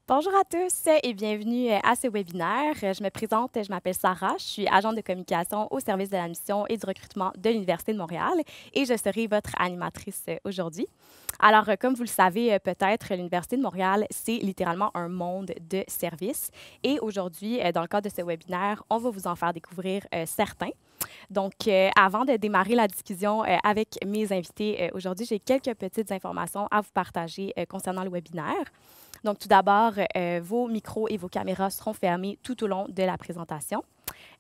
Bonjour à tous et bienvenue à ce webinaire. Je me présente, je m'appelle Sarah, je suis agente de communication au service de la mission et du recrutement de l'Université de Montréal et je serai votre animatrice aujourd'hui. Alors, comme vous le savez peut-être, l'Université de Montréal, c'est littéralement un monde de services et aujourd'hui, dans le cadre de ce webinaire, on va vous en faire découvrir certains. Donc, avant de démarrer la discussion avec mes invités aujourd'hui, j'ai quelques petites informations à vous partager concernant le webinaire. Donc, tout d'abord, vos micros et vos caméras seront fermés tout au long de la présentation.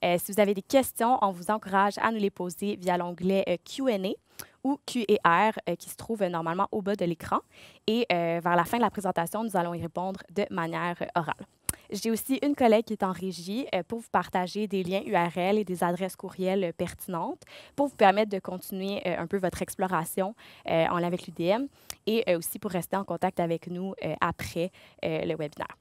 Si vous avez des questions, on vous encourage à nous les poser via l'onglet Q&A ou Q&R qui se trouve normalement au bas de l'écran. Et vers la fin de la présentation, nous allons y répondre de manière orale. J'ai aussi une collègue qui est en régie pour vous partager des liens URL et des adresses courriel pertinentes pour vous permettre de continuer un peu votre exploration en lien avec l'UDM et aussi pour rester en contact avec nous après le webinaire.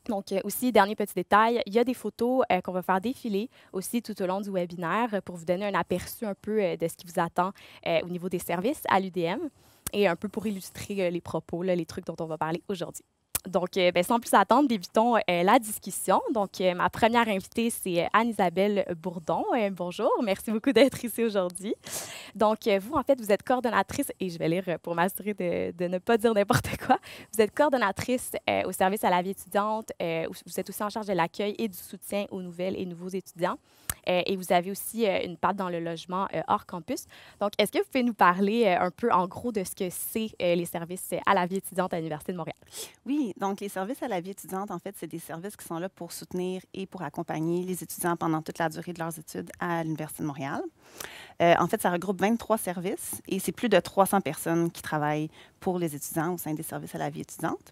Donc, aussi, dernier petit détail, il y a des photos qu'on va faire défiler aussi tout au long du webinaire pour vous donner un aperçu un peu de ce qui vous attend au niveau des services à l'UDM et un peu pour illustrer les propos, là, les trucs dont on va parler aujourd'hui. Donc, ben, sans plus attendre, débutons la discussion. Donc, ma première invitée, c'est Anne-Isabelle Bourdon. Bonjour, merci beaucoup d'être ici aujourd'hui. Donc, vous, en fait, vous êtes coordonnatrice, et je vais lire pour m'assurer de ne pas dire n'importe quoi. Vous êtes coordonnatrice au service à la vie étudiante. Vous êtes aussi en charge de l'accueil et du soutien aux nouvelles et nouveaux étudiants. Et vous avez aussi une patte dans le logement hors campus. Donc, est-ce que vous pouvez nous parler un peu, en gros, de ce que c'est les services à la vie étudiante à l'Université de Montréal? Oui, donc les services à la vie étudiante, en fait, c'est des services qui sont là pour soutenir et pour accompagner les étudiants pendant toute la durée de leurs études à l'Université de Montréal. En fait, ça regroupe 23 services et c'est plus de 300 personnes qui travaillent pour les étudiants au sein des services à la vie étudiante.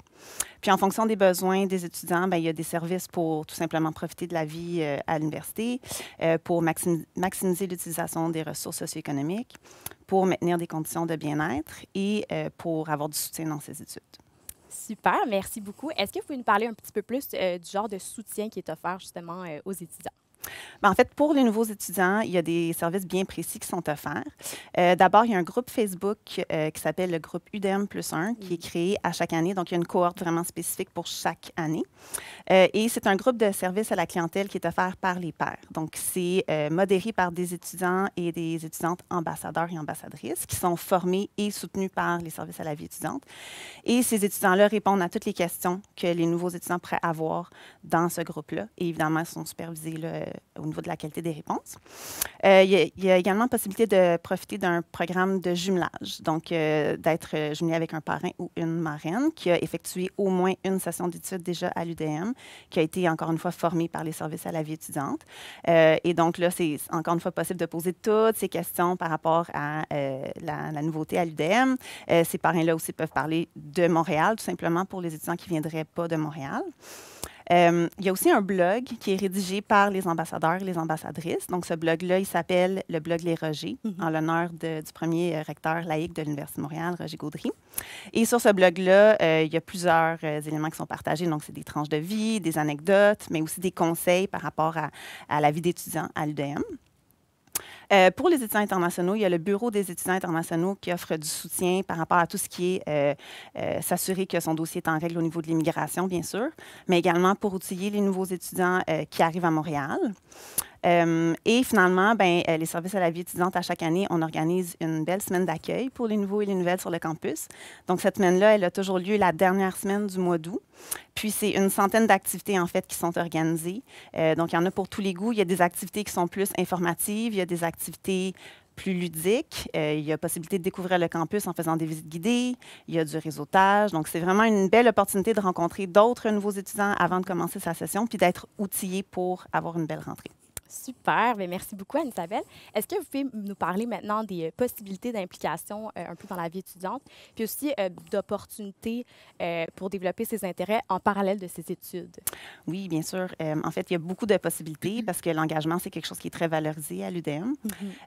Puis, en fonction des besoins des étudiants, bien, il y a des services pour tout simplement profiter de la vie à l'université, pour maximiser l'utilisation des ressources socio-économiques, pour maintenir des conditions de bien-être et pour avoir du soutien dans ses études. Super, merci beaucoup. Est-ce que vous pouvez nous parler un petit peu plus du genre de soutien qui est offert justement aux étudiants? Ben, en fait, pour les nouveaux étudiants, il y a des services bien précis qui sont offerts. D'abord, il y a un groupe Facebook qui s'appelle le groupe UDM plus 1 qui est Mm. créé à chaque année. Donc, il y a une cohorte vraiment spécifique pour chaque année. Et c'est un groupe de services à la clientèle qui est offert par les pairs. Donc, c'est modéré par des étudiants et des étudiantes ambassadeurs et ambassadrices qui sont formés et soutenus par les services à la vie étudiante. Et ces étudiants-là répondent à toutes les questions que les nouveaux étudiants pourraient avoir dans ce groupe-là. Et évidemment, ils sont supervisés là, au niveau de la qualité des réponses. Il y a également possibilité de profiter d'un programme de jumelage, donc d'être jumelé avec un parrain ou une marraine qui a effectué au moins une session d'études déjà à l'UDM, qui a été encore une fois formé par les services à la vie étudiante. Et donc là, c'est encore une fois possible de poser toutes ces questions par rapport à la nouveauté à l'UDM. Ces parrains-là aussi peuvent parler de Montréal, tout simplement pour les étudiants qui ne viendraient pas de Montréal. Il y a aussi un blog qui est rédigé par les ambassadeurs et les ambassadrices. Donc, ce blog-là, il s'appelle le blog Les Rogers, Mhm. en l'honneur du premier recteur laïque de l'Université de Montréal, Roger Gaudry. Et sur ce blog-là, il y a plusieurs éléments qui sont partagés. Donc, c'est des tranches de vie, des anecdotes, mais aussi des conseils par rapport à la vie d'étudiant à l'UDM. Pour les étudiants internationaux, il y a le Bureau des étudiants internationaux qui offre du soutien par rapport à tout ce qui est s'assurer que son dossier est en règle au niveau de l'immigration, bien sûr, mais également pour outiller les nouveaux étudiants qui arrivent à Montréal. Et finalement, ben, les services à la vie étudiante, à chaque année, on organise une belle semaine d'accueil pour les nouveaux et les nouvelles sur le campus. Donc, cette semaine-là, elle a toujours lieu la dernière semaine du mois d'août. Puis, c'est une centaine d'activités, en fait, qui sont organisées. Donc, il y en a pour tous les goûts. Il y a des activités qui sont plus informatives, il y a des activités plus ludiques. Il y a possibilité de découvrir le campus en faisant des visites guidées. Il y a du réseautage. Donc, c'est vraiment une belle opportunité de rencontrer d'autres nouveaux étudiants avant de commencer sa session, puis d'être outillé pour avoir une belle rentrée. Super, bien, merci beaucoup Anne-Isabelle. Est-ce que vous pouvez nous parler maintenant des possibilités d'implication un peu dans la vie étudiante, puis aussi d'opportunités pour développer ses intérêts en parallèle de ses études? Oui, bien sûr. En fait, il y a beaucoup de possibilités parce que l'engagement, c'est quelque chose qui est très valorisé à l'UDM.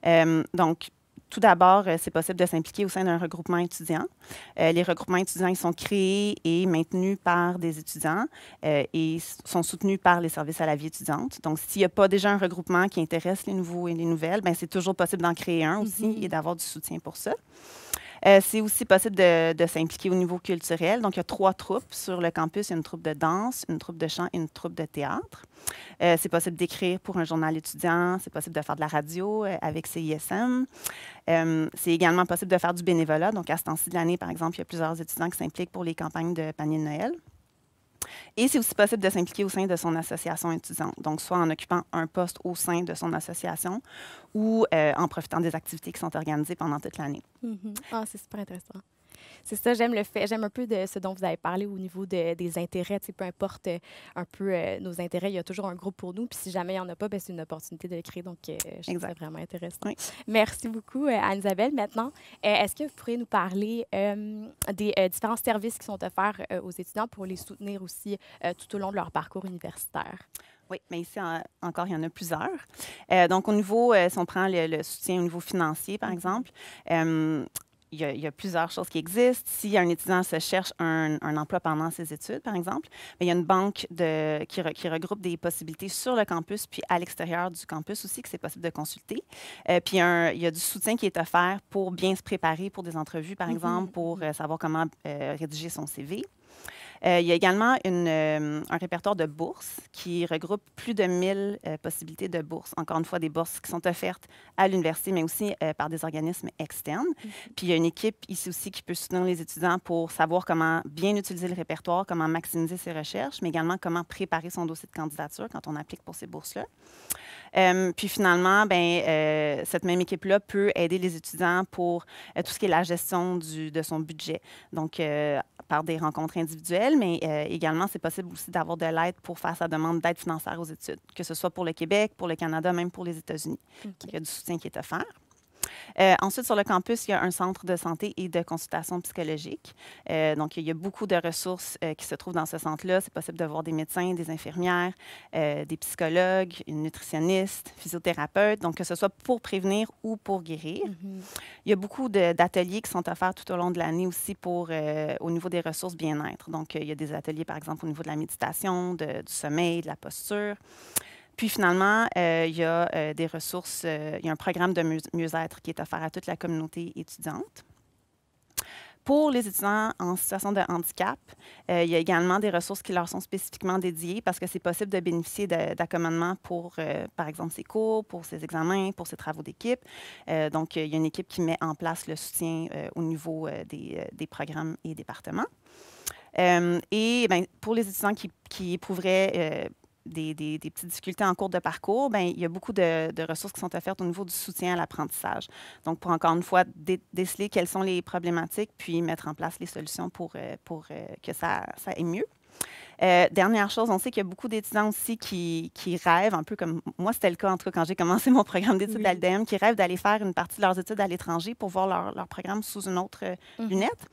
Mhm. Donc, tout d'abord, c'est possible de s'impliquer au sein d'un regroupement étudiant. Les regroupements étudiants, ils sont créés et maintenus par des étudiants et sont soutenus par les services à la vie étudiante. Donc, s'il n'y a pas déjà un regroupement qui intéresse les nouveaux et les nouvelles, ben c'est toujours possible d'en créer un aussi et Mhm. d'avoir du soutien pour ça. C'est aussi possible de s'impliquer au niveau culturel. Donc, il y a 3 troupes sur le campus. Il y a une troupe de danse, une troupe de chant et une troupe de théâtre. C'est possible d'écrire pour un journal étudiant. C'est possible de faire de la radio avec CISM. C'est également possible de faire du bénévolat. Donc, à ce temps-ci de l'année, par exemple, il y a plusieurs étudiants qui s'impliquent pour les campagnes de panier de Noël. Et c'est aussi possible de s'impliquer au sein de son association étudiante, donc soit en occupant un poste au sein de son association ou en profitant des activités qui sont organisées pendant toute l'année. Ah, c'est super intéressant. C'est ça, j'aime le fait, j'aime un peu de ce dont vous avez parlé au niveau des intérêts. Tu sais, peu importe un peu nos intérêts, il y a toujours un groupe pour nous. Puis si jamais il n'y en a pas, ben, c'est une opportunité de le créer. Donc, je trouve ça vraiment intéressant. Oui. Merci beaucoup, Anne-Isabelle. Maintenant, est-ce que vous pourriez nous parler des différents services qui sont offerts aux étudiants pour les soutenir aussi tout au long de leur parcours universitaire? Oui, mais ici, encore, il y en a plusieurs. Donc, au niveau, si on prend le soutien au niveau financier, par exemple, il y a plusieurs choses qui existent. Si un étudiant se cherche un emploi pendant ses études, par exemple, bien, il y a une banque qui regroupe des possibilités sur le campus puis à l'extérieur du campus aussi que c'est possible de consulter. Puis il y a du soutien qui est offert pour bien se préparer pour des entrevues, par exemple, pour savoir comment rédiger son CV. Il y a également un répertoire de bourses qui regroupe plus de 1000 possibilités de bourses. Encore une fois, des bourses qui sont offertes à l'université, mais aussi par des organismes externes. Puis il y a une équipe ici aussi qui peut soutenir les étudiants pour savoir comment bien utiliser le répertoire, comment maximiser ses recherches, mais également comment préparer son dossier de candidature quand on applique pour ces bourses-là. Puis finalement, cette même équipe-là peut aider les étudiants pour tout ce qui est la gestion de son budget. Donc, par des rencontres individuelles, mais également, c'est possible aussi d'avoir de l'aide pour faire sa demande d'aide financière aux études, que ce soit pour le Québec, pour le Canada, même pour les États-Unis. Donc, il y a du soutien qui est offert. Ensuite, sur le campus, il y a un centre de santé et de consultation psychologique. Donc, il y a beaucoup de ressources qui se trouvent dans ce centre-là. C'est possible de voir des médecins, des infirmières, des psychologues, une nutritionniste, physiothérapeute, donc que ce soit pour prévenir ou pour guérir. Il y a beaucoup d'ateliers qui sont offerts tout au long de l'année aussi au niveau des ressources bien-être. Donc, il y a des ateliers, par exemple, au niveau de la méditation, du sommeil, de la posture. Puis finalement, il y a des ressources, il y a un programme de mieux-être qui est offert à toute la communauté étudiante. Pour les étudiants en situation de handicap, il y a également des ressources qui leur sont spécifiquement dédiées parce que c'est possible de bénéficier d'accommodements pour, par exemple, ses cours, pour ses examens, pour ses travaux d'équipe. Donc, il y a une équipe qui met en place le soutien au niveau des programmes et départements. Et pour les étudiants qui éprouveraient des petites difficultés en cours de parcours, il y a beaucoup de ressources qui sont offertes au niveau du soutien à l'apprentissage. Donc, pour encore une fois, déceler quelles sont les problématiques, puis mettre en place les solutions pour que ça aille mieux. Dernière chose, on sait qu'il y a beaucoup d'étudiants aussi qui rêvent, un peu comme moi, c'était le cas en tout cas quand j'ai commencé mon programme d'études à l'UDM, qui rêvent d'aller faire une partie de leurs études à l'étranger pour voir leur programme sous une autre lunette.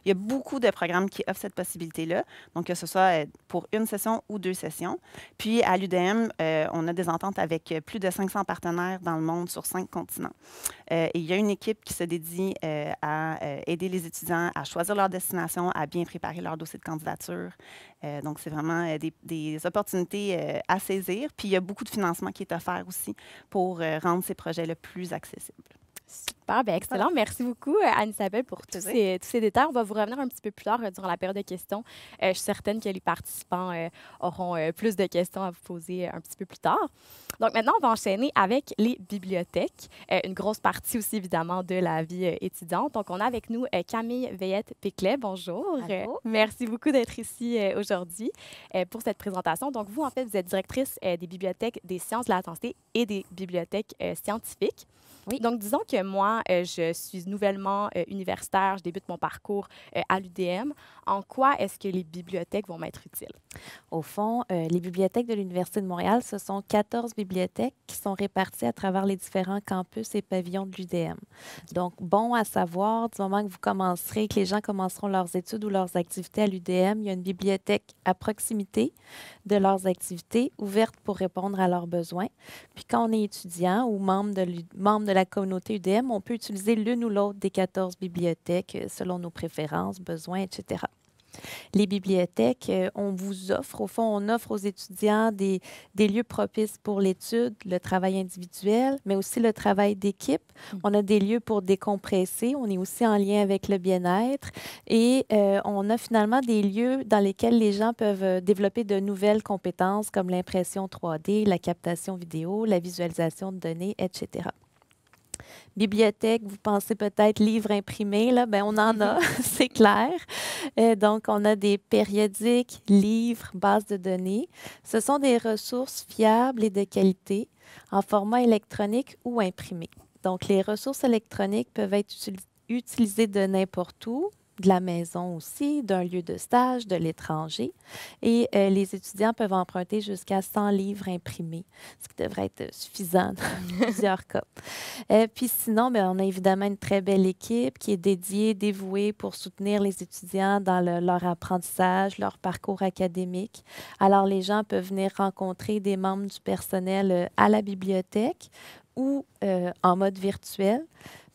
Il y a beaucoup de programmes qui offrent cette possibilité-là, donc que ce soit pour une session ou 2 sessions. Puis à l'UDM, on a des ententes avec plus de 500 partenaires dans le monde sur 5 continents. Et il y a une équipe qui se dédie à aider les étudiants à choisir leur destination, à bien préparer leur dossier de candidature. Donc, c'est vraiment des opportunités à saisir. Puis, il y a beaucoup de financement qui est offert aussi pour rendre ces projets-là plus accessibles. Super, bien excellent. Merci beaucoup, Anne-Isabelle, pour tous ces détails. On va vous revenir un petit peu plus tard durant la période de questions. Je suis certaine que les participants auront plus de questions à vous poser un petit peu plus tard. Donc maintenant, on va enchaîner avec les bibliothèques, une grosse partie aussi évidemment de la vie étudiante. Donc on a avec nous Camille Veillette-Péclet. Bonjour. Merci beaucoup d'être ici aujourd'hui pour cette présentation. Donc vous, en fait, vous êtes directrice des bibliothèques des sciences de la santé et des bibliothèques scientifiques. Oui. Donc, disons que moi, je suis nouvellement universitaire, je débute mon parcours à l'UDM. En quoi est-ce que les bibliothèques vont m'être utiles? Au fond, les bibliothèques de l'Université de Montréal, ce sont 14 bibliothèques qui sont réparties à travers les différents campus et pavillons de l'UDM. Donc, bon à savoir, du moment que vous commencerez, que les gens commenceront leurs études ou leurs activités à l'UDM, il y a une bibliothèque à proximité de leurs activités, ouverte pour répondre à leurs besoins. Puis quand on est étudiant ou membre de la communauté UDM, on peut utiliser l'une ou l'autre des 14 bibliothèques selon nos préférences, besoins, etc. Les bibliothèques, on vous offre, au fond, on offre aux étudiants des lieux propices pour l'étude, le travail individuel, mais aussi le travail d'équipe. On a des lieux pour décompresser. On est aussi en lien avec le bien-être. Et on a finalement des lieux dans lesquels les gens peuvent développer de nouvelles compétences comme l'impression 3D, la captation vidéo, la visualisation de données, etc. Bibliothèque, vous pensez peut-être livres imprimés, là, ben on en a, c'est clair. Donc, on a des périodiques, livres, bases de données. Ce sont des ressources fiables et de qualité en format électronique ou imprimé. Donc, les ressources électroniques peuvent être utilisées de n'importe où, de la maison aussi, d'un lieu de stage, de l'étranger. Et les étudiants peuvent emprunter jusqu'à 100 livres imprimés, ce qui devrait être suffisant dans plusieurs cas. Puis sinon, bien, on a évidemment une très belle équipe qui est dédiée, dévouée pour soutenir les étudiants dans leur apprentissage, leur parcours académique. Alors, les gens peuvent venir rencontrer des membres du personnel à la bibliothèque ou en mode virtuel.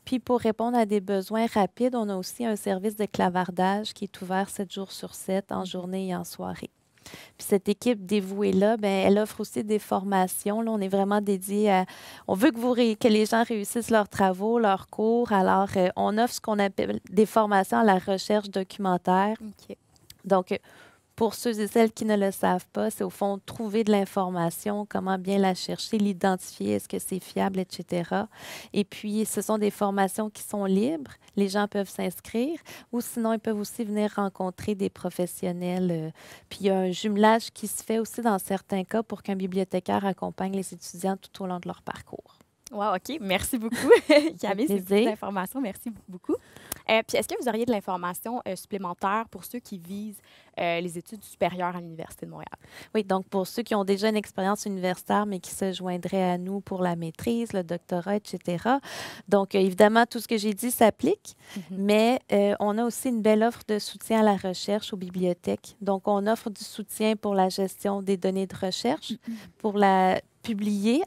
Puis pour répondre à des besoins rapides, on a aussi un service de clavardage qui est ouvert 7 jours sur 7, en journée et en soirée. Puis cette équipe dévouée-là, bien, elle offre aussi des formations. Là, on est vraiment dédié à... On veut que les gens réussissent leurs travaux, leurs cours. Alors, on offre ce qu'on appelle des formations à la recherche documentaire. OK. Donc, pour ceux et celles qui ne le savent pas, c'est au fond trouver de l'information, comment bien la chercher, l'identifier, est-ce que c'est fiable, etc. Et puis, ce sont des formations qui sont libres. Les gens peuvent s'inscrire ou sinon, ils peuvent aussi venir rencontrer des professionnels. Puis, il y a un jumelage qui se fait aussi dans certains cas pour qu'un bibliothécaire accompagne les étudiants tout au long de leur parcours. Wow, OK. Merci beaucoup, Camille, c'est beaucoup d'informations. Merci beaucoup. Puis, est-ce que vous auriez de l'information supplémentaire pour ceux qui visent les études supérieures à l'Université de Montréal? Oui, donc pour ceux qui ont déjà une expérience universitaire, mais qui se joindraient à nous pour la maîtrise, le doctorat, etc. Donc, évidemment, tout ce que j'ai dit s'applique, mais on a aussi une belle offre de soutien à la recherche aux bibliothèques. Donc, on offre du soutien pour la gestion des données de recherche, pour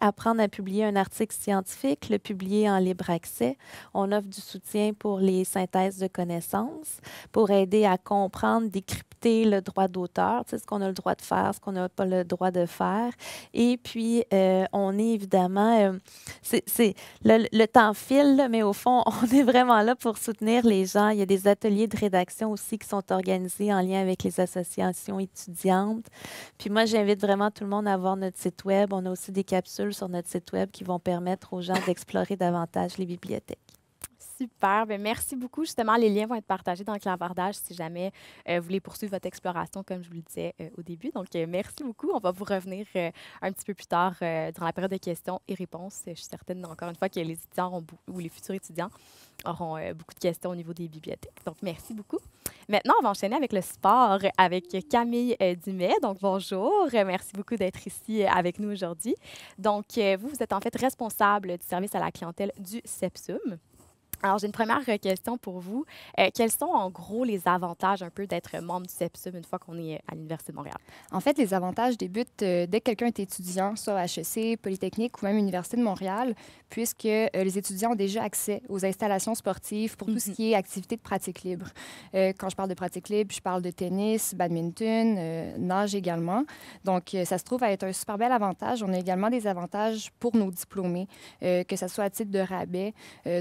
apprendre à publier un article scientifique, le publier en libre accès. On offre du soutien pour les synthèses de connaissances, pour aider à comprendre, décrypter le droit d'auteur, tu sais, ce qu'on a le droit de faire, ce qu'on n'a pas le droit de faire. Et puis, on est évidemment... le temps file, là, mais au fond, on est vraiment là pour soutenir les gens. Il y a des ateliers de rédaction aussi qui sont organisés en lien avec les associations étudiantes. Puis moi, j'invite vraiment tout le monde à voir notre site web. On a aussi des capsules sur notre site web qui vont permettre aux gens d'explorer davantage les bibliothèques. Super. Bien, merci beaucoup. Justement, les liens vont être partagés dans le clavardage si jamais vous voulez poursuivre votre exploration, comme je vous le disais au début. Donc, merci beaucoup. On va vous revenir un petit peu plus tard durant la période de questions et réponses. Je suis certaine, encore une fois, que les étudiants ou les futurs étudiants auront beaucoup de questions au niveau des bibliothèques. Donc, merci beaucoup. Maintenant, on va enchaîner avec le sport avec Camille Dumais. Donc, bonjour. Merci beaucoup d'être ici avec nous aujourd'hui. Donc, vous êtes en fait responsable du service à la clientèle du CEPSUM. Alors, j'ai une première question pour vous. Quels sont en gros les avantages un peu d'être membre du CEPSUM une fois qu'on est à l'Université de Montréal? En fait, les avantages débutent dès que quelqu'un est étudiant, soit à HEC, Polytechnique ou même Université de Montréal, puisque les étudiants ont déjà accès aux installations sportives pour tout ce qui est activité de pratique libre. Quand je parle de pratique libre, je parle de tennis, badminton, nage également. Donc, ça se trouve à être un super bel avantage. On a également des avantages pour nos diplômés, que ce soit à titre de rabais,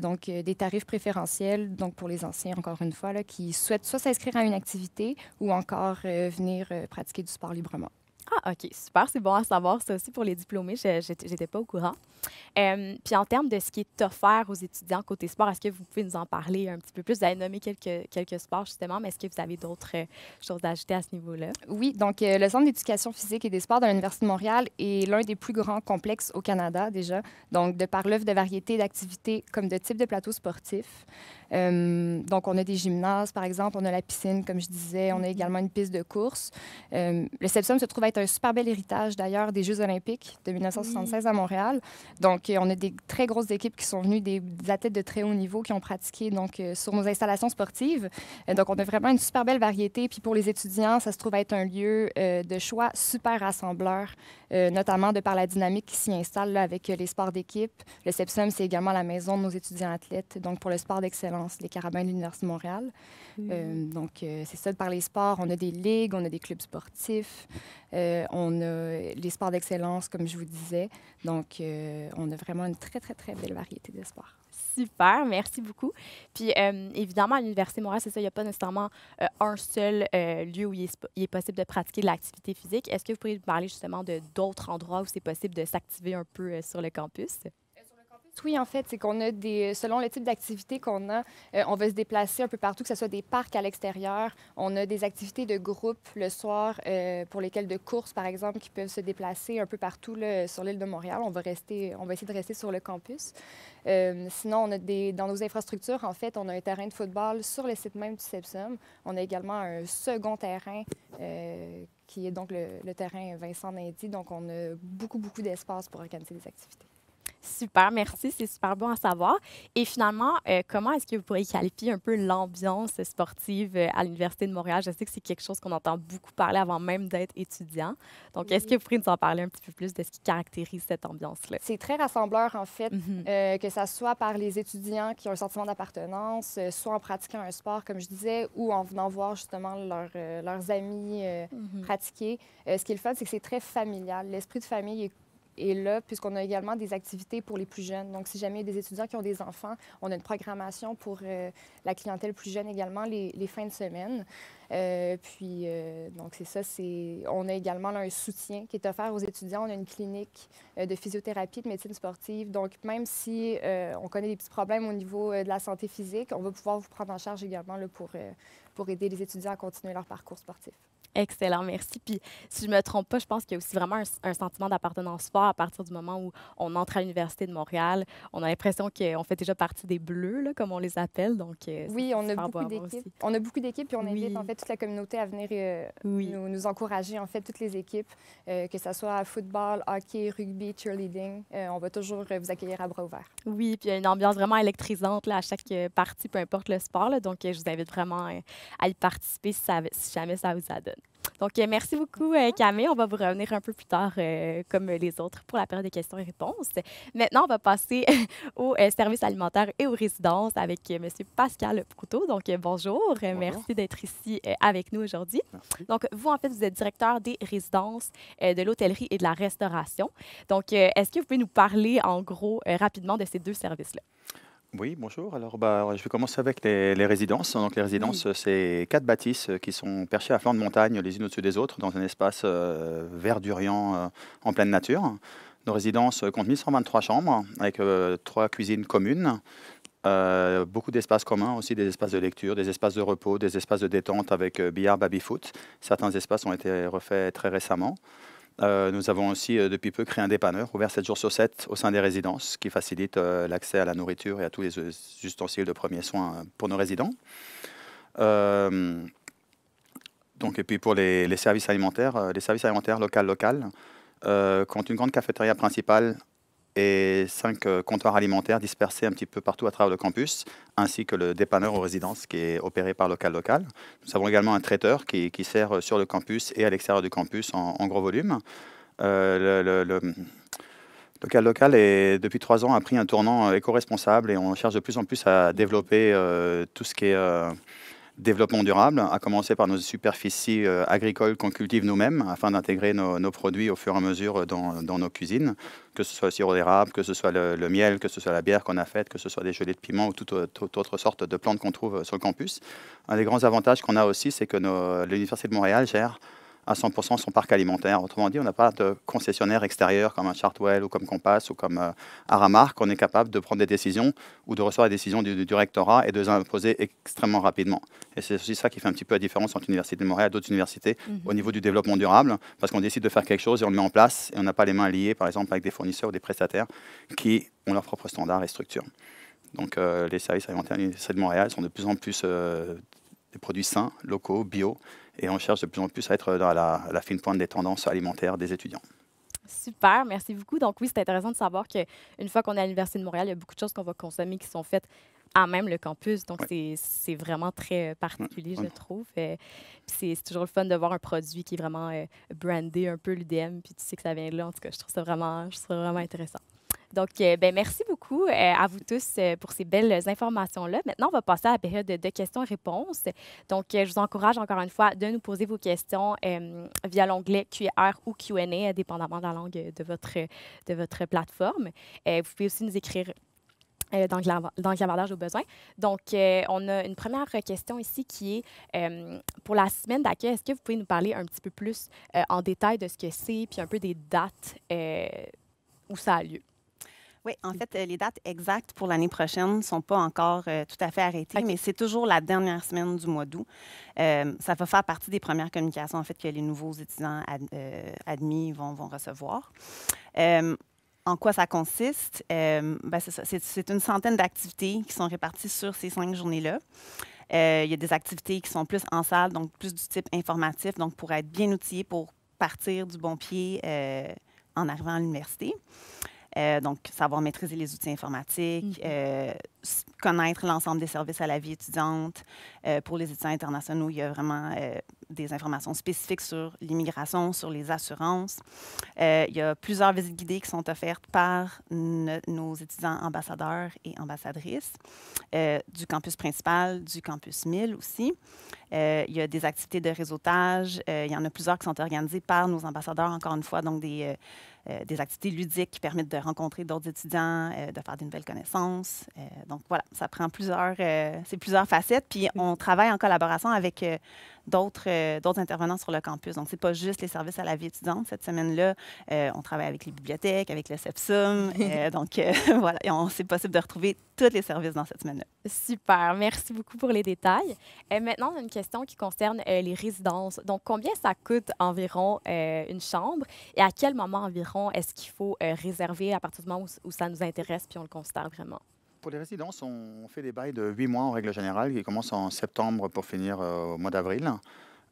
donc des tarifs préférentiels, donc pour les anciens, encore une fois, là, qui souhaitent soit s'inscrire à une activité ou encore venir pratiquer du sport librement. Ah, OK, super. C'est bon à savoir ça aussi pour les diplômés. Je n'étais pas au courant. Puis en termes de ce qui est offert aux étudiants côté sport, est-ce que vous pouvez nous en parler un petit peu plus? Vous avez nommé quelques sports, justement, mais est-ce que vous avez d'autres choses à ajouter à ce niveau-là? Oui, donc le Centre d'éducation physique et des sports de l'Université de Montréal est l'un des plus grands complexes au Canada, déjà. Donc, de par l'œuvre de variété d'activités comme de type de plateau sportif. Donc, on a des gymnases, par exemple. On a la piscine, comme je disais. On a également une piste de course. Le CEPSUM se trouve être est un super bel héritage, d'ailleurs, des Jeux olympiques de 1976 à Montréal. Donc, on a des très grosses équipes qui sont venues, des athlètes de très haut niveau qui ont pratiqué donc, sur nos installations sportives. Donc, on a vraiment une super belle variété. Puis pour les étudiants, ça se trouve être un lieu de choix super rassembleur, notamment de par la dynamique qui s'y installe là, avec les sports d'équipe. Le CEPSUM, c'est également la maison de nos étudiants athlètes, donc pour le sport d'excellence, les Carabins de l'Université de Montréal. Donc, c'est ça, par les sports, on a des ligues, on a des clubs sportifs, on a les sports d'excellence, comme je vous disais. Donc, on a vraiment une très, très, très belle variété de sports. Super, merci beaucoup. Puis, évidemment, à l'Université de Montréal, c'est ça, il n'y a pas nécessairement un seul lieu où il est possible de pratiquer de l'activité physique. Est-ce que vous pourriez nous parler justement de d'autres endroits où c'est possible de s'activer un peu sur le campus? Oui, en fait, c'est qu'on a selon le type d'activité qu'on a, on va se déplacer un peu partout, que ce soit des parcs à l'extérieur. On a des activités de groupe le soir pour lesquelles de courses, par exemple, qui peuvent se déplacer un peu partout là, sur l'île de Montréal. On va essayer de rester sur le campus. Sinon, on a dans nos infrastructures, en fait, on a un terrain de football sur le site même du CEPSUM. On a également un second terrain qui est donc le terrain Vincent Nindy. Donc, on a beaucoup, beaucoup d'espace pour organiser des activités. Super, merci, c'est super bon à savoir. Et finalement, comment est-ce que vous pourriez qualifier un peu l'ambiance sportive à l'Université de Montréal? Je sais que c'est quelque chose qu'on entend beaucoup parler avant même d'être étudiant. Donc, est-ce que vous pourriez nous en parler un petit peu plus de ce qui caractérise cette ambiance-là? C'est très rassembleur, en fait, que ça soit par les étudiants qui ont un sentiment d'appartenance, soit en pratiquant un sport, comme je disais, ou en venant voir justement leurs amis pratiquer. Ce qui est le fun, c'est que c'est très familial. L'esprit de famille est là, puisqu'on a également des activités pour les plus jeunes. Donc, si jamais il y a des étudiants qui ont des enfants, on a une programmation pour la clientèle plus jeune également les fins de semaine. Donc, c'est ça. On a également là, un soutien qui est offert aux étudiants. On a une clinique de physiothérapie, de médecine sportive. Donc, même si on connaît des petits problèmes au niveau de la santé physique, on va pouvoir vous prendre en charge également là, pour aider les étudiants à continuer leur parcours sportif. Excellent, merci. Puis, si je ne me trompe pas, je pense qu'il y a aussi vraiment un sentiment d'appartenance fort à partir du moment où on entre à l'Université de Montréal. On a l'impression qu'on fait déjà partie des Bleus, là, comme on les appelle. Donc, oui, on a beaucoup d'équipes. On a beaucoup d'équipes, puis on invite en fait toute la communauté à venir nous encourager, en fait, toutes les équipes, que ce soit football, hockey, rugby, cheerleading. On va toujours vous accueillir à bras ouverts. Oui, puis il y a une ambiance vraiment électrisante là, à chaque partie, peu importe le sport. Là, donc, je vous invite vraiment à y participer si jamais ça vous adonne. Donc, merci beaucoup, Camille. On va vous revenir un peu plus tard, comme les autres, pour la période des questions et réponses. Maintenant, on va passer aux services alimentaires et aux résidences avec M. Pascal Proutot. Donc, bonjour. Merci d'être ici avec nous aujourd'hui. Donc, vous, en fait, vous êtes directeur des résidences, de l'hôtellerie et de la restauration. Donc, est-ce que vous pouvez nous parler, en gros, rapidement de ces deux services-là? Oui, bonjour. Alors, je vais commencer avec les résidences. Donc, les résidences, c'est 4 bâtisses qui sont perchées à flanc de montagne, les unes au-dessus des autres, dans un espace verduriant en pleine nature. Nos résidences comptent 1123 chambres, avec 3 cuisines communes, beaucoup d'espaces communs aussi, des espaces de lecture, des espaces de repos, des espaces de détente avec billard, baby-foot. Certains espaces ont été refaits très récemment. Nous avons aussi, depuis peu, créé un dépanneur ouvert 7 jours sur 7 au sein des résidences qui facilite l'accès à la nourriture et à tous les ustensiles de premiers soins pour nos résidents. Et puis pour les services alimentaires local comptent une grande cafétéria principale et 5 comptoirs alimentaires dispersés un petit peu partout à travers le campus, ainsi que le dépanneur aux résidences qui est opéré par local. Nous avons également un traiteur qui sert sur le campus et à l'extérieur du campus en gros volume. Le local, depuis 3 ans, a pris un tournant éco-responsable et on cherche de plus en plus à développer tout ce qui est développement durable, à commencer par nos superficies agricoles qu'on cultive nous-mêmes afin d'intégrer nos produits au fur et à mesure dans nos cuisines, que ce soit le sirop d'érable, que ce soit le miel, que ce soit la bière qu'on a faite, que ce soit des gelées de piment ou toute autre sorte de plantes qu'on trouve sur le campus. Un des grands avantages qu'on a aussi, c'est que l'Université de Montréal gère à 100% son parc alimentaire. Autrement dit, on n'a pas de concessionnaire extérieur comme un Chartwell ou comme Compass ou comme Aramark. On est capable de prendre des décisions ou de recevoir des décisions du rectorat et de les imposer extrêmement rapidement. Et c'est aussi ça qui fait un petit peu la différence entre l'Université de Montréal et d'autres universités au niveau du développement durable, parce qu'on décide de faire quelque chose et on le met en place et on n'a pas les mains liées, par exemple, avec des fournisseurs ou des prestataires qui ont leurs propres standards et structures. Donc, les services alimentaires de l'Université de Montréal sont de plus en plus des produits sains, locaux, bio, Et on cherche de plus en plus à être dans la fine pointe des tendances alimentaires des étudiants. Super, merci beaucoup. Donc oui, c'est intéressant de savoir qu'une fois qu'on est à l'Université de Montréal, il y a beaucoup de choses qu'on va consommer qui sont faites à même le campus. Donc c'est vraiment très particulier, je trouve. C'est toujours le fun de voir un produit qui est vraiment brandé un peu l'UDM, puis tu sais que ça vient de là. En tout cas, je trouve ça vraiment intéressant. Donc, ben, merci beaucoup à vous tous pour ces belles informations-là. Maintenant, on va passer à la période de questions-réponses. Donc, je vous encourage encore une fois de nous poser vos questions via l'onglet QR ou Q&A, dépendamment de la langue de votre plateforme. Vous pouvez aussi nous écrire dans le clavardage au besoin. Donc, on a une première question ici qui est pour la semaine d'accueil. Est-ce que vous pouvez nous parler un petit peu plus en détail de ce que c'est, puis un peu des dates où ça a lieu? Oui, en fait, les dates exactes pour l'année prochaine ne sont pas encore tout à fait arrêtées, mais c'est toujours la dernière semaine du mois d'août. Ça va faire partie des premières communications, en fait, que les nouveaux étudiants admis vont recevoir. En quoi ça consiste? C'est ça. C'est une centaine d'activités qui sont réparties sur ces 5 journées-là. Il y a des activités qui sont plus en salle, donc plus du type informatif, donc pour être bien outillés pour partir du bon pied en arrivant à l'université. Donc, savoir maîtriser les outils informatiques, connaître l'ensemble des services à la vie étudiante. Pour les étudiants internationaux, il y a vraiment des informations spécifiques sur l'immigration, sur les assurances. Il y a plusieurs visites guidées qui sont offertes par nos étudiants ambassadeurs et ambassadrices du campus principal, du campus 1000 aussi. Il y a des activités de réseautage. Il y en a plusieurs qui sont organisées par nos ambassadeurs, encore une fois, donc des activités ludiques qui permettent de rencontrer d'autres étudiants, de faire des nouvelles connaissances. Donc voilà, ça prend plusieurs facettes. Puis on travaille en collaboration avec d'autres intervenants sur le campus. Donc, ce n'est pas juste les services à la vie étudiante. Cette semaine-là, on travaille avec les bibliothèques, avec le CEPSUM. Donc, voilà, c'est possible de retrouver tous les services dans cette semaine-là. Super. Merci beaucoup pour les détails. Maintenant, on a une question qui concerne les résidences. Donc, combien ça coûte environ une chambre et à quel moment environ est-ce qu'il faut réserver à partir du moment où ça nous intéresse puis on le considère vraiment? Pour les résidences, on fait des bails de 8 mois en règle générale, qui commencent en septembre pour finir au mois d'avril.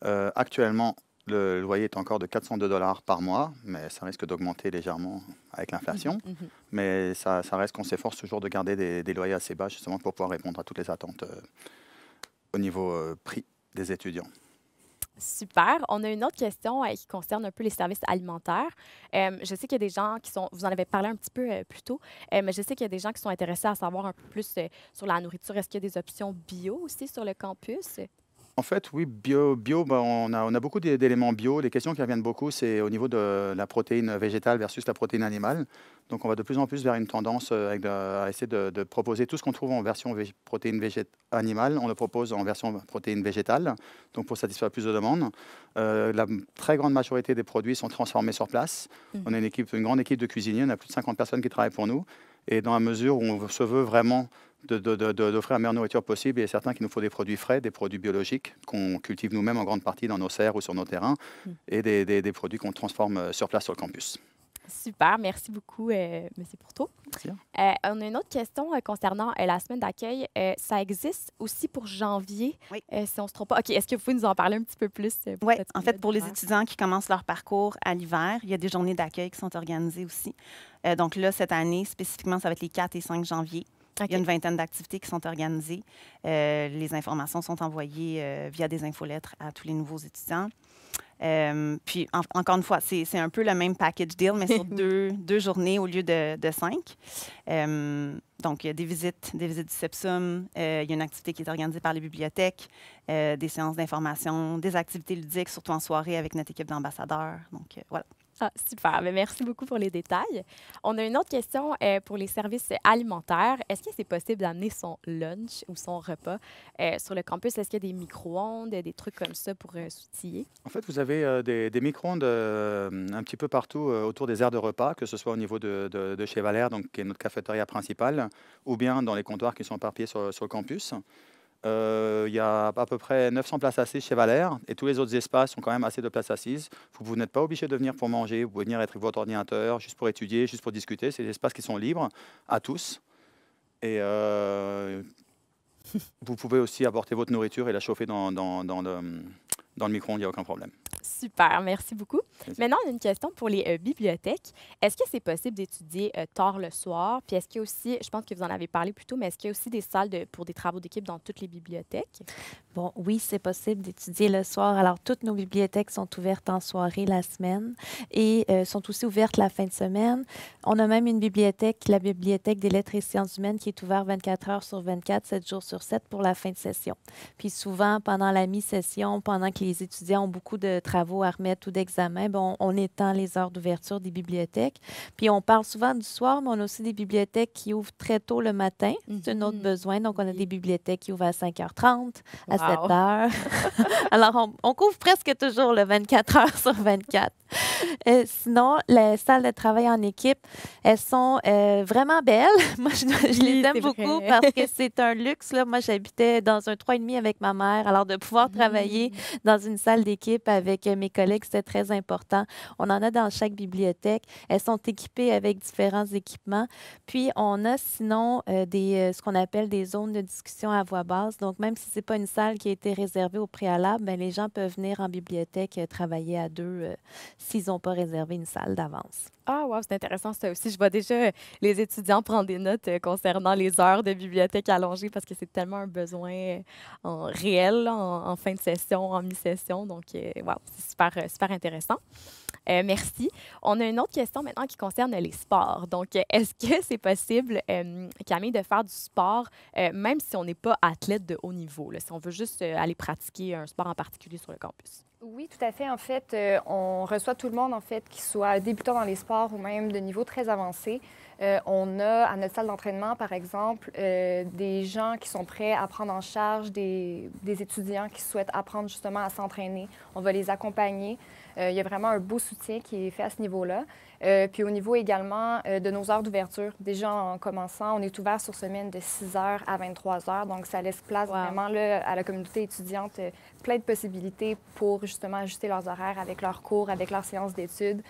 Actuellement, le loyer est encore de 402 $ par mois, mais ça risque d'augmenter légèrement avec l'inflation. Mais ça reste qu'on s'efforce toujours de garder des loyers assez bas, justement pour pouvoir répondre à toutes les attentes au niveau prix des étudiants. Super. On a une autre question qui concerne un peu les services alimentaires. Je sais qu'il y a des gens qui sont, vous en avez parlé un petit peu plus tôt, mais je sais qu'il y a des gens qui sont intéressés à savoir un peu plus sur la nourriture. Est-ce qu'il y a des options bio aussi sur le campus? En fait, oui, bio, ben, on a beaucoup d'éléments bio. Les questions qui reviennent beaucoup, c'est au niveau de la protéine végétale versus la protéine animale. Donc, on va de plus en plus vers une tendance à essayer de proposer tout ce qu'on trouve en version protéine animale, on le propose en version protéine végétale, donc pour satisfaire plus de demandes. La très grande majorité des produits sont transformés sur place. On a une grande équipe de cuisiniers, on a plus de 50 personnes qui travaillent pour nous. Et dans la mesure où on se veut vraiment d'offrir la meilleure nourriture possible, il y a certains qui nous faut des produits frais, des produits biologiques qu'on cultive nous-mêmes en grande partie dans nos serres ou sur nos terrains, et des produits qu'on transforme sur place sur le campus. Super, merci beaucoup, M. Pourteau. Merci. On a une autre question concernant la semaine d'accueil. Ça existe aussi pour janvier, oui. Si on ne se trompe pas. OK, est-ce que vous pouvez nous en parler un petit peu plus? Oui, en fait, pour les étudiants qui commencent leur parcours à l'hiver, il y a des journées d'accueil qui sont organisées aussi. Donc là, cette année, spécifiquement, ça va être les 4 et 5 janvier. Okay. Il y a une vingtaine d'activités qui sont organisées. Les informations sont envoyées via des infolettres à tous les nouveaux étudiants. Puis, encore une fois, c'est un peu le même package deal, mais sur deux journées au lieu de 5. Donc, il y a des visites du CEPSUM. Il y a une activité qui est organisée par les bibliothèques, des séances d'information, des activités ludiques, surtout en soirée avec notre équipe d'ambassadeurs. Donc, voilà. Ah, super. Bien, merci beaucoup pour les détails. On a une autre question pour les services alimentaires. Est-ce que c'est possible d'amener son lunch ou son repas sur le campus? Est-ce qu'il y a des micro-ondes, des trucs comme ça pour s'outiller? En fait, vous avez des micro-ondes un petit peu partout autour des aires de repas, que ce soit au niveau de chez Valère, donc, qui est notre cafétéria principale, ou bien dans les comptoirs qui sont éparpillés sur le campus. Il y a à peu près 900 places assises chez Valère et tous les autres espaces ont quand même assez de places assises. Vous n'êtes pas obligé de venir pour manger, vous pouvez venir être avec votre ordinateur, juste pour étudier, juste pour discuter. C'est des espaces qui sont libres à tous. Et vous pouvez aussi apporter votre nourriture et la chauffer dans Dans le micro-ondes, il n'y a aucun problème. Super, merci beaucoup. Plaisir. Maintenant, on a une question pour les bibliothèques. Est-ce que c'est possible d'étudier tard le soir? Puis est-ce qu'il y a aussi, je pense que vous en avez parlé plus tôt, mais est-ce qu'il y a aussi des salles pour des travaux d'équipe dans toutes les bibliothèques? Bon, oui, c'est possible d'étudier le soir. Alors, toutes nos bibliothèques sont ouvertes en soirée la semaine et sont aussi ouvertes la fin de semaine. On a même une bibliothèque, la Bibliothèque des lettres et sciences humaines, qui est ouverte 24 heures sur 24, 7 jours sur 7 pour la fin de session. Puis souvent, pendant la mi-session, pendant que les étudiants ont beaucoup de travaux à remettre ou d'examens, bon, on étend les heures d'ouverture des bibliothèques. Puis on parle souvent du soir, mais on a aussi des bibliothèques qui ouvrent très tôt le matin. C'est un autre besoin. Donc, on a des bibliothèques qui ouvrent à 5h30, à 7h. Alors, on couvre presque toujours le 24 heures sur 24. Sinon, les salles de travail en équipe, elles sont vraiment belles. Moi, je les aime beaucoup parce que c'est un luxe. Là. Moi, j'habitais dans un 3,5 avec ma mère. Alors, de pouvoir travailler dans une salle d'équipe avec mes collègues, c'était très important. On en a dans chaque bibliothèque. Elles sont équipées avec différents équipements. Puis, on a sinon ce qu'on appelle des zones de discussion à voix basse. Donc, même si ce n'est pas une salle qui a été réservée au préalable, bien, les gens peuvent venir en bibliothèque travailler à deux s'ils n'ont pas réservé une salle d'avance. Ah, wow, c'est intéressant ça aussi. Je vois déjà les étudiants prendre des notes concernant les heures de bibliothèque allongées parce que c'est tellement un besoin réel là, en fin de session, en mi-session. Donc, wow, c'est super intéressant. Merci. On a une autre question maintenant qui concerne les sports. Donc, est-ce que c'est possible, Camille, de faire du sport même si on n'est pas athlète de haut niveau, là, si on veut juste aller pratiquer un sport en particulier sur le campus? Oui, tout à fait. En fait, on reçoit tout le monde, en fait, qui soit débutant dans les sports ou même de niveau très avancé. On a à notre salle d'entraînement, par exemple, des gens qui sont prêts à prendre en charge des étudiants qui souhaitent apprendre justement à s'entraîner. On va les accompagner. Il y a vraiment un beau soutien qui est fait à ce niveau-là. Puis au niveau également de nos heures d'ouverture, déjà en commençant, on est ouvert sur semaine de 6h à 23h. Donc, ça laisse place vraiment là, à la communauté étudiante plein de possibilités pour justement ajuster leurs horaires avec leurs cours, avec leurs séances d'études,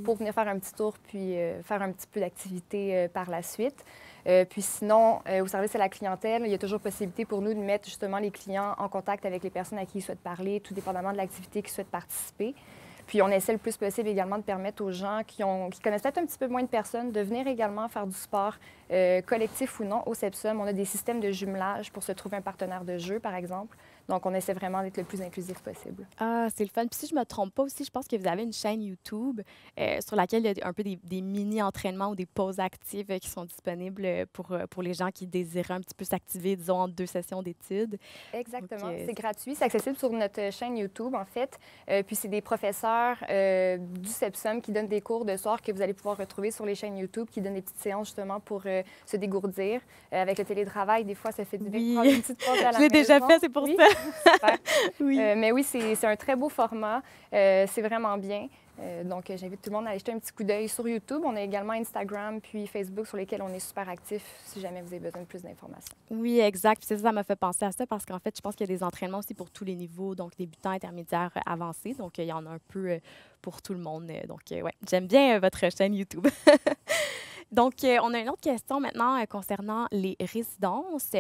pour venir faire un petit tour puis faire un petit peu d'activité par la suite. Puis sinon, au service à la clientèle, il y a toujours possibilité pour nous de mettre justement les clients en contact avec les personnes à qui ils souhaitent parler, tout dépendamment de l'activité qu'ils souhaitent participer. Puis on essaie le plus possible également de permettre aux gens qui connaissent peut-être un petit peu moins de personnes de venir également faire du sport, collectif ou non, au CEPSUM. On a des systèmes de jumelage pour se trouver un partenaire de jeu, par exemple. Donc, on essaie vraiment d'être le plus inclusif possible. Ah, c'est le fun. Puis si je ne me trompe pas aussi, je pense que vous avez une chaîne YouTube sur laquelle il y a un peu des mini-entraînements ou des pauses actives qui sont disponibles pour les gens qui désirent un petit peu s'activer, disons, en 2 sessions d'études. Exactement. Donc, c'est gratuit. C'est accessible sur notre chaîne YouTube, en fait. Puis c'est des professeurs du CEPSUM qui donnent des cours de soir que vous allez pouvoir retrouver sur les chaînes YouTube, qui donnent des petites séances justement pour se dégourdir. Avec le télétravail, des fois, ça fait du bien de prendre une petite pause à la maison. Je l'ai déjà fait, c'est pour ça. Super. Oui. Mais oui, c'est un très beau format. C'est vraiment bien. Donc, j'invite tout le monde à aller jeter un petit coup d'œil sur YouTube. On a également Instagram puis Facebook sur lesquels on est super actifs si jamais vous avez besoin de plus d'informations. Oui, exact. Puis ça m'a fait penser à ça parce qu'en fait, je pense qu'il y a des entraînements aussi pour tous les niveaux, donc débutants, intermédiaires, avancés. Donc, il y en a un peu pour tout le monde. Donc, ouais, j'aime bien votre chaîne YouTube. Donc, on a une autre question maintenant concernant les résidences.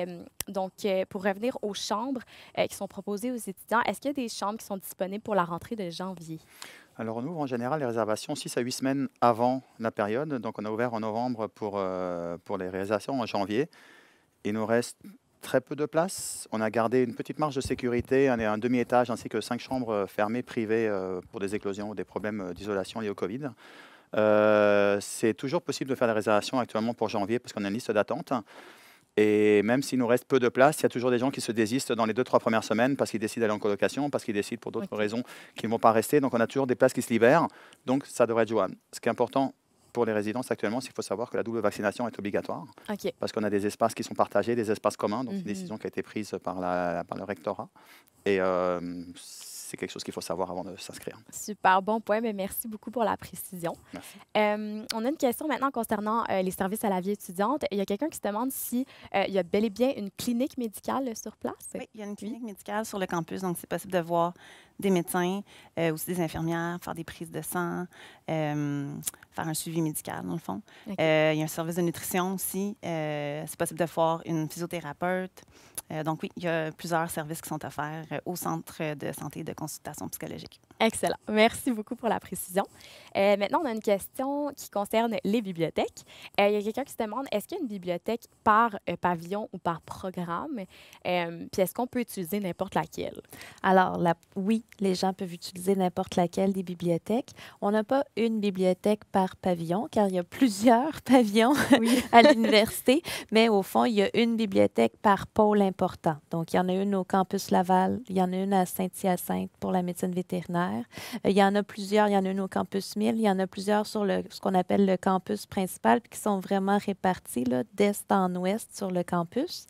Donc, pour revenir aux chambres qui sont proposées aux étudiants, est-ce qu'il y a des chambres qui sont disponibles pour la rentrée de janvier? Alors, on ouvre en général les réservations 6 à 8 semaines avant la période. Donc, on a ouvert en novembre pour les réservations en janvier. Il nous reste très peu de place. On a gardé une petite marge de sécurité, un demi-étage ainsi que 5 chambres fermées privées pour des éclosions ou des problèmes d'isolation liés au Covid. C'est toujours possible de faire des réservations actuellement pour janvier parce qu'on a une liste d'attente. Et même s'il nous reste peu de place, il y a toujours des gens qui se désistent dans les 2-3 premières semaines parce qu'ils décident d'aller en colocation, parce qu'ils décident pour d'autres raisons qu'ils ne vont pas rester. Donc, on a toujours des places qui se libèrent. Donc, ça devrait être jouable. Ce qui est important pour les résidences actuellement, c'est qu'il faut savoir que la double vaccination est obligatoire. Parce qu'on a des espaces qui sont partagés, des espaces communs. Donc, c'est une décision qui a été prise par le rectorat. Et c'est quelque chose qu'il faut savoir avant de s'inscrire. Super, bon point. Mais merci beaucoup pour la précision. Merci. On a une question maintenant concernant les services à la vie étudiante. Il y a quelqu'un qui se demande s'il y a bel et bien une clinique médicale sur place. Oui, il y a une clinique médicale sur le campus, donc c'est possible de voir des médecins, aussi des infirmières, faire des prises de sang, faire un suivi médical, dans le fond. Il y a un service de nutrition aussi. C'est possible de voir une physiothérapeute. Donc oui, il y a plusieurs services qui sont offerts au centre de santé de consultation psychologique. Excellent. Merci beaucoup pour la précision. Maintenant, on a une question qui concerne les bibliothèques. Il y a quelqu'un qui se demande, est-ce qu'il y a une bibliothèque par pavillon ou par programme? Puis est-ce qu'on peut utiliser n'importe laquelle? Alors, oui, les gens peuvent utiliser n'importe laquelle des bibliothèques. On n'a pas une bibliothèque par pavillon, car il y a plusieurs pavillons à l'université, mais au fond, il y a une bibliothèque par pôle important. Donc, il y en a une au campus Laval, il y en a une à Saint-Hyacinthe pour la médecine vétérinaire. Il y en a plusieurs, il y en a une au campus 1000, il y en a plusieurs sur ce qu'on appelle le campus principal, puis qui sont vraiment répartis là, d'est en ouest sur le campus.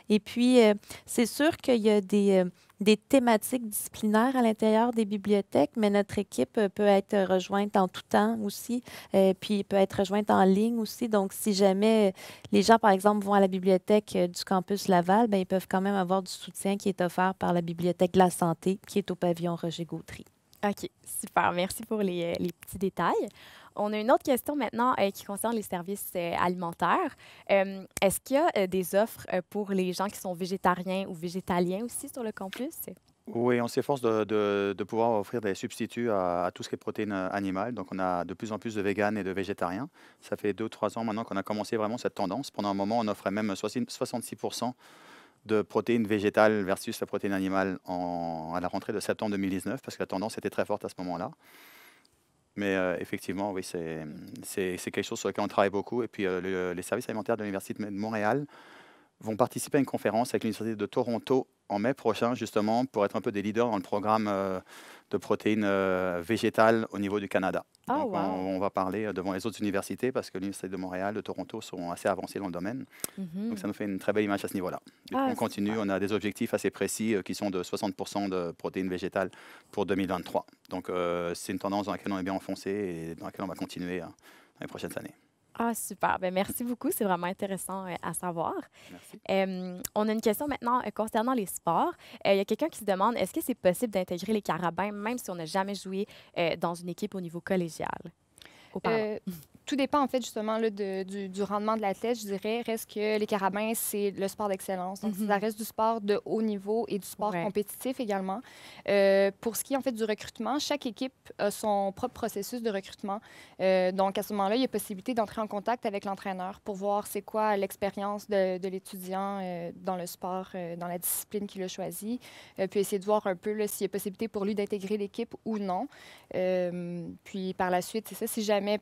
Et puis, c'est sûr qu'il y a des thématiques disciplinaires à l'intérieur des bibliothèques, mais notre équipe peut être rejointe en tout temps aussi, puis peut être rejointe en ligne aussi. Donc, si jamais les gens, par exemple, vont à la bibliothèque du campus Laval, bien, ils peuvent quand même avoir du soutien qui est offert par la Bibliothèque de la santé, qui est au pavillon Roger Gautry. OK, super. Merci pour les petits détails. On a une autre question maintenant qui concerne les services alimentaires. Est-ce qu'il y a des offres pour les gens qui sont végétariens ou végétaliens aussi sur le campus? Oui, on s'efforce de pouvoir offrir des substituts à tout ce qui est protéines animales. Donc, on a de plus en plus de véganes et de végétariens. Ça fait 2 ou 3 ans maintenant qu'on a commencé vraiment cette tendance. Pendant un moment, on offrait même 66% de protéines végétales versus la protéine animale à la rentrée de septembre 2019, parce que la tendance était très forte à ce moment-là. Mais effectivement, oui, c'est quelque chose sur lequel on travaille beaucoup. Et puis, les services alimentaires de l'Université de Montréal vont participer à une conférence avec l'Université de Toronto en mai prochain, justement, pour être un peu des leaders dans le programme de protéines végétales au niveau du Canada. Oh, Donc, wow. on va parler devant les autres universités parce que l'Université de Montréal, de Toronto sont assez avancés dans le domaine. Donc, ça nous fait une très belle image à ce niveau-là. On continue, on a des objectifs assez précis qui sont de 60% de protéines végétales pour 2023. Donc, c'est une tendance dans laquelle on est bien enfoncé et dans laquelle on va continuer dans les prochaines années. Ah, super. Bien, merci beaucoup. C'est vraiment intéressant à savoir. Merci. On a une question maintenant concernant les sports. Il y a quelqu'un qui se demande, est-ce que c'est possible d'intégrer les carabins, même si on n'a jamais joué dans une équipe au niveau collégial? Tout dépend, en fait, justement, là, du rendement de l'athlète, je dirais. Reste que les carabins, c'est le sport d'excellence. Donc, ça reste du sport de haut niveau et du sport compétitif également. Pour ce qui est, en fait, du recrutement, chaque équipe a son propre processus de recrutement. Donc, à ce moment-là, il y a possibilité d'entrer en contact avec l'entraîneur pour voir c'est quoi l'expérience de l'étudiant dans le sport, dans la discipline qu'il a choisie, puis essayer de voir un peu s'il y a possibilité pour lui d'intégrer l'équipe ou non. Puis, par la suite, c'est ça, si jamais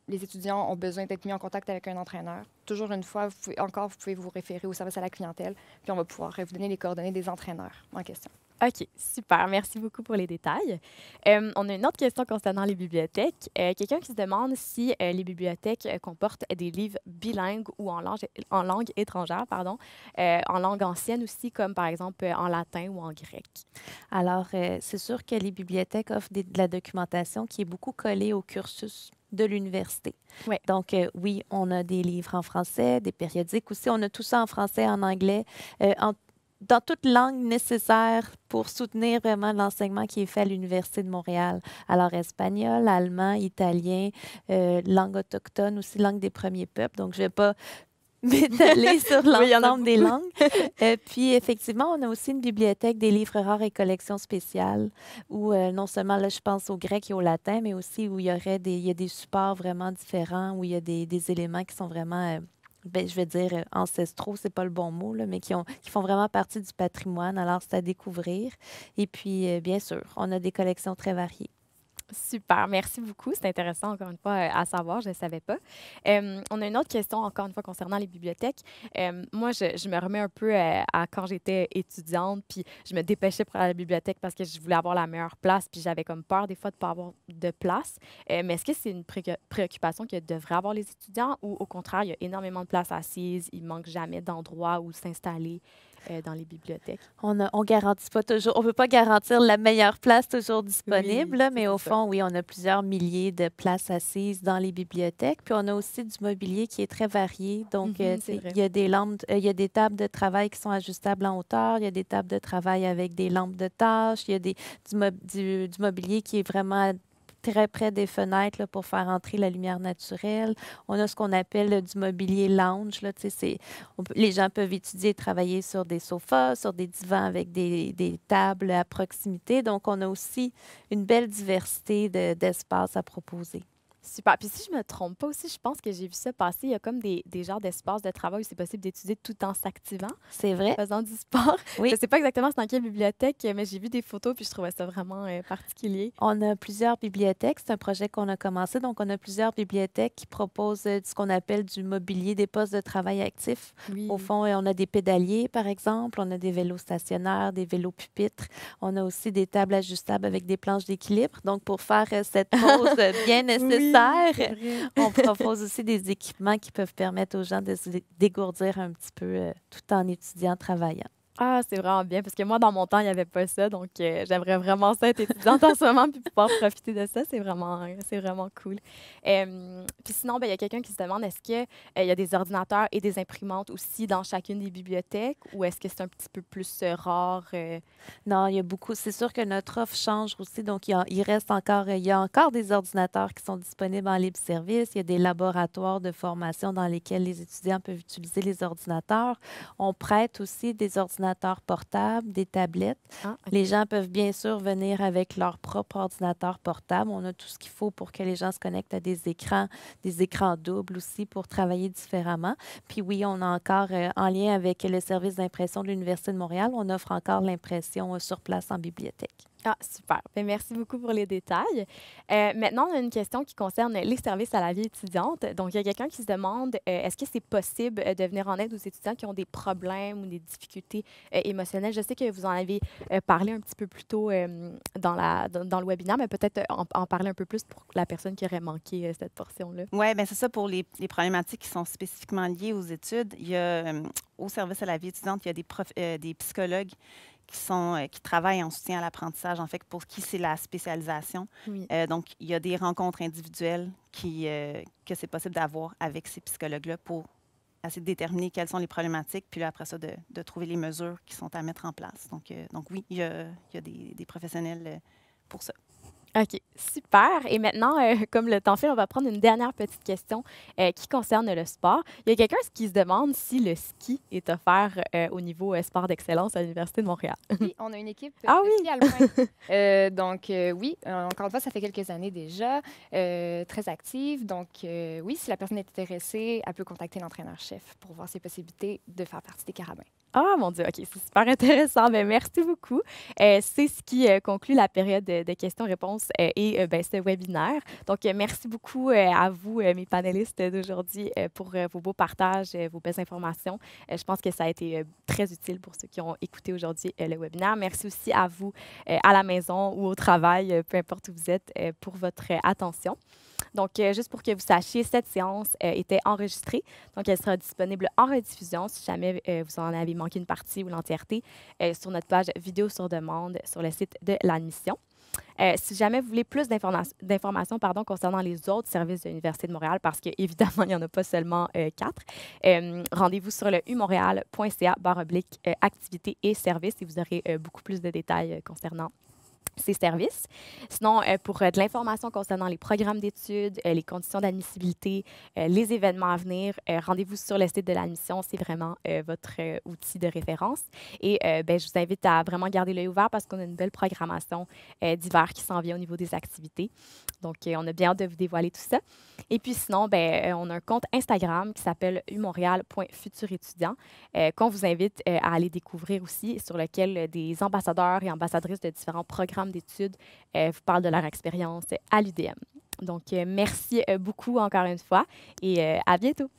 les étudiants ont besoin d'être mis en contact avec un entraîneur. Toujours une fois, vous pouvez vous référer au service à la clientèle, puis on va pouvoir vous donner les coordonnées des entraîneurs en question. OK, super. Merci beaucoup pour les détails. On a une autre question concernant les bibliothèques. Quelqu'un qui se demande si les bibliothèques comportent des livres bilingues ou en langue étrangère, en langue ancienne aussi, comme par exemple en latin ou en grec. Alors, c'est sûr que les bibliothèques offrent de la documentation qui est beaucoup collée au cursus de l'université. Ouais. Donc, oui, on a des livres en français, des périodiques aussi. On a tout ça en français, en anglais, dans toute langue nécessaire pour soutenir vraiment l'enseignement qui est fait à l'Université de Montréal. Alors, espagnol, allemand, italien, langue autochtone, aussi langue des premiers peuples. Donc, je ne vais pas m'étaler sur l'ensemble des langues. Puis, effectivement, on a aussi une bibliothèque des livres rares et collections spéciales où non seulement, là, je pense au grec et au latin, mais aussi où il y a des supports vraiment différents, où il y a des éléments qui sont vraiment... je vais dire ancestraux, c'est pas le bon mot, là, mais qui font vraiment partie du patrimoine. Alors, c'est à découvrir. Et puis, bien sûr, on a des collections très variées. Super, merci beaucoup. C'est intéressant, encore une fois, à savoir. Je ne savais pas. On a une autre question, encore une fois, concernant les bibliothèques. Moi, je me remets un peu à quand j'étais étudiante, puis je me dépêchais pour aller à la bibliothèque parce que je voulais avoir la meilleure place, puis j'avais comme peur des fois de ne pas avoir de place. Mais est-ce que c'est une préoccupation que devraient avoir les étudiants ou au contraire, il y a énormément de places assises, il ne manque jamais d'endroits où s'installer dans les bibliothèques? On garantit pas toujours, on peut pas garantir la meilleure place toujours disponible, là, mais au fond, oui, on a plusieurs milliers de places assises dans les bibliothèques. Puis on a aussi du mobilier qui est très varié. Donc, il y a des lampes, il y a des tables de travail qui sont ajustables en hauteur, il y a des tables de travail avec des lampes de tâches, il y a du mobilier qui est vraiment très près des fenêtres là, pour faire entrer la lumière naturelle. On a ce qu'on appelle du mobilier lounge. Là, les gens peuvent étudier et travailler sur des sofas, sur des divans avec des tables à proximité. Donc, on a aussi une belle diversité d'espaces à proposer. Super. Puis si je me trompe pas aussi, je pense que j'ai vu ça passer. Il y a comme des genres d'espaces de travail où c'est possible d'étudier tout en s'activant, C'est vrai? faisant du sport. Oui. Je sais pas exactement c'est dans quelle bibliothèque, mais j'ai vu des photos puis je trouvais ça vraiment particulier. On a plusieurs bibliothèques. C'est un projet qu'on a commencé. Donc, on a plusieurs bibliothèques qui proposent ce qu'on appelle du mobilier, des postes de travail actifs. Oui. Au fond, on a des pédaliers, par exemple. On a des vélos stationnaires, des vélos pupitres. On a aussi des tables ajustables avec des planches d'équilibre. Donc, pour faire cette pause bien nécessaire, on propose aussi des équipements qui peuvent permettre aux gens de se dégourdir un petit peu tout en étudiant, travaillant. Ah, c'est vraiment bien, parce que moi, dans mon temps, il n'y avait pas ça. Donc, j'aimerais vraiment ça être étudiante en ce moment puis pouvoir profiter de ça. C'est vraiment cool. Puis sinon, ben, il y a quelqu'un qui se demande, est-ce qu'il y a des ordinateurs et des imprimantes aussi dans chacune des bibliothèques ou est-ce que c'est un petit peu plus rare? Non, il y a beaucoup. C'est sûr que notre offre change aussi. Donc, il y a encore des ordinateurs qui sont disponibles en libre service. Il y a des laboratoires de formation dans lesquels les étudiants peuvent utiliser les ordinateurs. On prête aussi des ordinateurs portables, des tablettes. Ah, OK. Les gens peuvent bien sûr venir avec leur propre ordinateur portable. On a tout ce qu'il faut pour que les gens se connectent à des écrans doubles aussi pour travailler différemment. Puis oui, on a encore, en lien avec le service d'impression de l'Université de Montréal, on offre encore l'impression sur place en bibliothèque. Ah, super. Bien, merci beaucoup pour les détails. Maintenant, on a une question qui concerne les services à la vie étudiante. Donc, il y a quelqu'un qui se demande, est-ce que c'est possible de venir en aide aux étudiants qui ont des problèmes ou des difficultés émotionnelles? Je sais que vous en avez parlé un petit peu plus tôt dans le webinaire, mais peut-être en parler un peu plus pour la personne qui aurait manqué cette portion-là. Oui, bien c'est ça pour les problématiques qui sont spécifiquement liées aux études. Il y a, au service à la vie étudiante, il y a des psychologues qui travaillent en soutien à l'apprentissage, en fait, pour qui c'est la spécialisation. Oui. Donc, il y a des rencontres individuelles que c'est possible d'avoir avec ces psychologues-là pour essayer de déterminer quelles sont les problématiques, puis là, après ça, de trouver les mesures qui sont à mettre en place. Donc oui, il y a des professionnels pour ça. OK, super. Et maintenant, comme le temps file, on va prendre une dernière petite question qui concerne le sport. Il y a quelqu'un qui se demande si le ski est offert au niveau sport d'excellence à l'Université de Montréal. Oui, on a une équipe Ah de oui! ski alpin. Donc, oui, encore une fois, ça fait quelques années déjà, très active. Donc, oui, si la personne est intéressée, elle peut contacter l'entraîneur-chef pour voir ses possibilités de faire partie des carabins. Ah, mon Dieu, OK, c'est super intéressant. Bien, merci beaucoup. C'est ce qui conclut la période de questions-réponses et ce webinaire. Donc, merci beaucoup à vous, mes panélistes d'aujourd'hui, pour vos beaux partages, vos belles informations. Je pense que ça a été très utile pour ceux qui ont écouté aujourd'hui le webinaire. Merci aussi à vous à la maison ou au travail, peu importe où vous êtes, pour votre attention. Donc, juste pour que vous sachiez, cette séance était enregistrée. Donc, elle sera disponible en rediffusion si jamais vous en avez manqué une partie ou l'entièreté sur notre page vidéo sur demande sur le site de l'admission. Si jamais vous voulez plus d'informations concernant les autres services de l'Université de Montréal, parce qu'évidemment, il n'y en a pas seulement 4, rendez-vous sur le umontréal.ca/activités et services et vous aurez beaucoup plus de détails concernant ces services. Sinon, pour de l'information concernant les programmes d'études, les conditions d'admissibilité, les événements à venir, rendez-vous sur le site de l'admission. C'est vraiment votre outil de référence. Et je vous invite à vraiment garder l'œil ouvert parce qu'on a une belle programmation d'hiver qui s'en vient au niveau des activités. Donc, on a bien hâte de vous dévoiler tout ça. Et puis sinon, on a un compte Instagram qui s'appelle umontréal.futurétudiant qu'on vous invite à aller découvrir aussi, sur lequel des ambassadeurs et ambassadrices de différents programmes d'études vous parlent de leur expérience à l'UDM. Donc, merci beaucoup encore une fois et à bientôt.